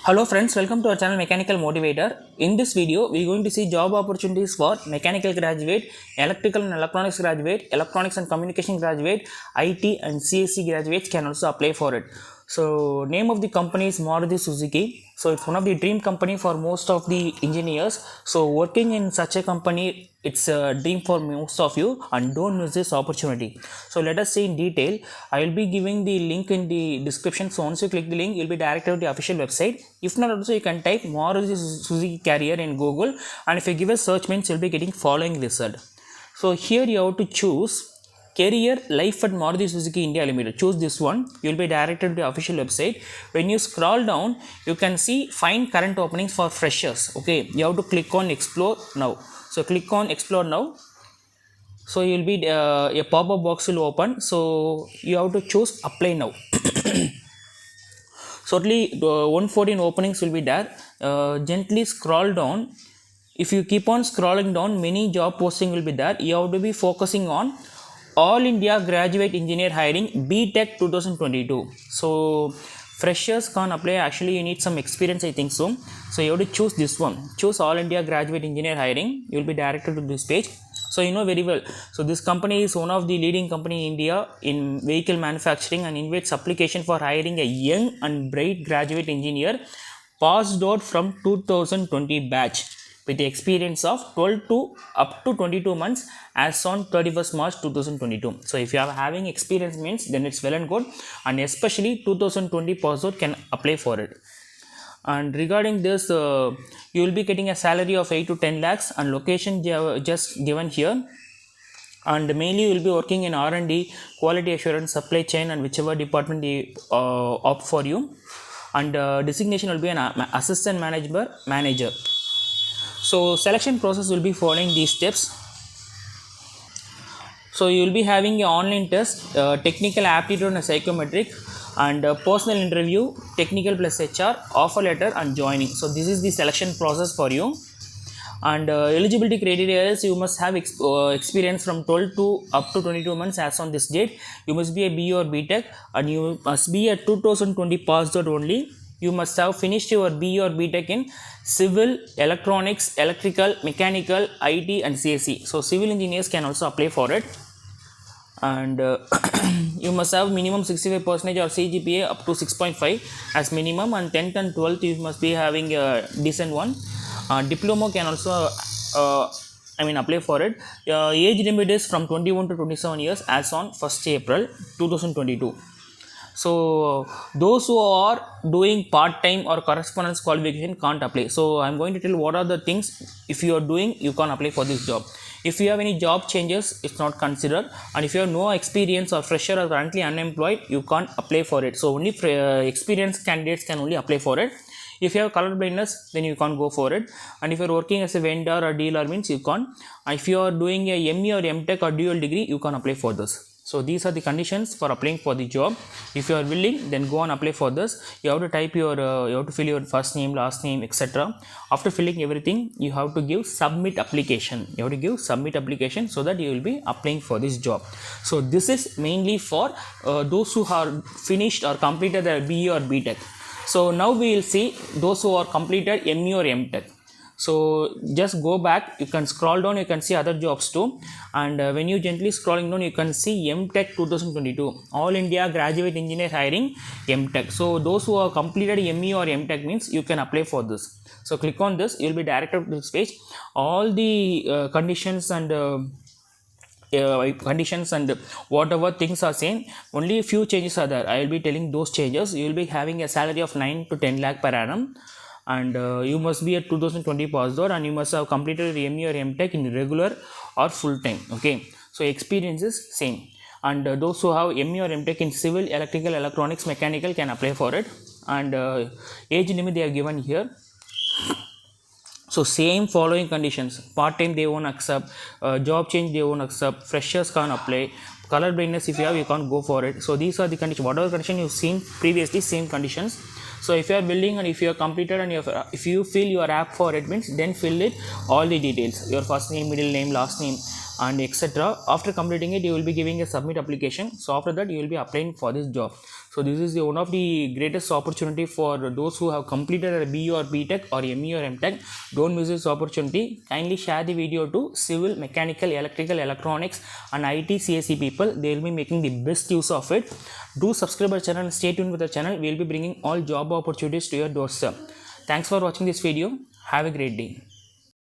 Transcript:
Hello friends, welcome to our channel Mechanical Motivator. In this video, we are going to see job opportunities for mechanical graduate, electrical and electronics graduate, electronics and communication graduate, IT and CSC graduates can also apply for it. So name of the company is Maruti Suzuki. So it's one of the dream company for most of the engineers. So working in such a company, it's a dream for most of you and don't miss this opportunity. So let us see in detail. I will be giving the link in the description. So once you click the link, you'll be directed to the official website. If not also, you can type Maruti Suzuki Carrier in Google, and if you give a search means you'll be getting following result. So here you have to choose Career Life at Maruti Suzuki India Limited. Choose this one. You will be directed to the official website. When you scroll down, you can see find current openings for freshers. Okay, you have to click on explore now. So click on explore now. So you will be a pop-up box will open. So you have to choose apply now. So only 114 openings will be there. Gently scroll down. If you keep on scrolling down, many job posting will be there. You have to be focusing on All India Graduate Engineer Hiring BTech 2022. So freshers can't apply. Actually, you need some experience, I think so. So you have to choose this one. Choose All India Graduate Engineer Hiring. You will be directed to this page. So you know very well. So this company is one of the leading company in India in vehicle manufacturing and invites application for hiring a young and bright graduate engineer passed out from 2020 batch with the experience of 12 to up to 22 months as on 31st March 2022. So if you are having experience means then it's well and good, and especially 2020 pass out can apply for it. And regarding this, you will be getting a salary of 8 to 10 lakhs and location just given here. And mainly you will be working in R&D, quality assurance, supply chain, and whichever department they opt for you. And designation will be an assistant manager. So selection process will be following these steps. So you will be having an online test, technical aptitude and psychometric, and personal interview, technical plus HR, offer letter and joining. So this is the selection process for you. And eligibility criteria is you must have experience from 12 to up to 22 months as on this date. You must be a BE or BTech, and you must be a 2020 passed out only. You must have finished your BE or BTech in civil, electronics, electrical, mechanical, IT and CSE. So civil engineers can also apply for it. And you must have minimum 65% or CGPA up to 6.5 as minimum, and 10th and 12th you must be having a decent one. Diploma can also apply for it. Age limit is from 21 to 27 years as on 1st April 2022. So those who are doing part-time or correspondence qualification can't apply. So I'm going to tell what are the things if you are doing you can apply for this job. If you have any job changes, it's not considered, and if you have no experience or fresher or currently unemployed, you can't apply for it. So only experienced candidates can only apply for it. If you have color blindness, then you can't go for it. And if you're working as a vendor or dealer means you can't. And if you are doing a ME or MTech or dual degree, you can apply for this. So these are the conditions for applying for the job. If you are willing, then go and apply for this. You have to type your, you have to fill your first name, last name, etc. After filling everything, you have to give submit application. You have to give submit application so that you will be applying for this job. So this is mainly for those who are finished or completed their BE or BTech. So now we will see those who are completed ME or MTech. So just go back, you can scroll down, you can see other jobs too. And when you gently scrolling down, you can see MTech 2022, All India Graduate Engineer Hiring MTech. So those who are completed ME or MTech means you can apply for this. So click on this, you will be directed to this page. All the conditions and whatever things are same, only a few changes are there. I will be telling those changes. You will be having a salary of 9 to 10 lakh per annum, and you must be a 2020 passed out, and you must have completed ME or MTech in regular or full time. Okay, so experience is same. And those who have ME or MTech in civil, electrical, electronics, mechanical can apply for it. And age limit they are given here. So same following conditions: part-time they won't accept, job change they won't accept, freshers can't apply, color blindness if you have you can't go for it. So these are the conditions. Whatever condition you've seen previously, same conditions. So if you are willing and if you are completed and if you feel you are apt for it means then fill it all the details: your first name, middle name, last name, and etc. After completing it, you will be giving a submit application. So after that, you will be applying for this job. So this is one of the greatest opportunity for those who have completed a BE or BTech or ME or MTech. Don't miss this opportunity. Kindly share the video to civil, mechanical, electrical, electronics and IT CSE people. They will be making the best use of it. Do subscribe our channel and stay tuned with the channel. We will be bringing all job opportunities to your doorstep. Thanks for watching this video. Have a great day.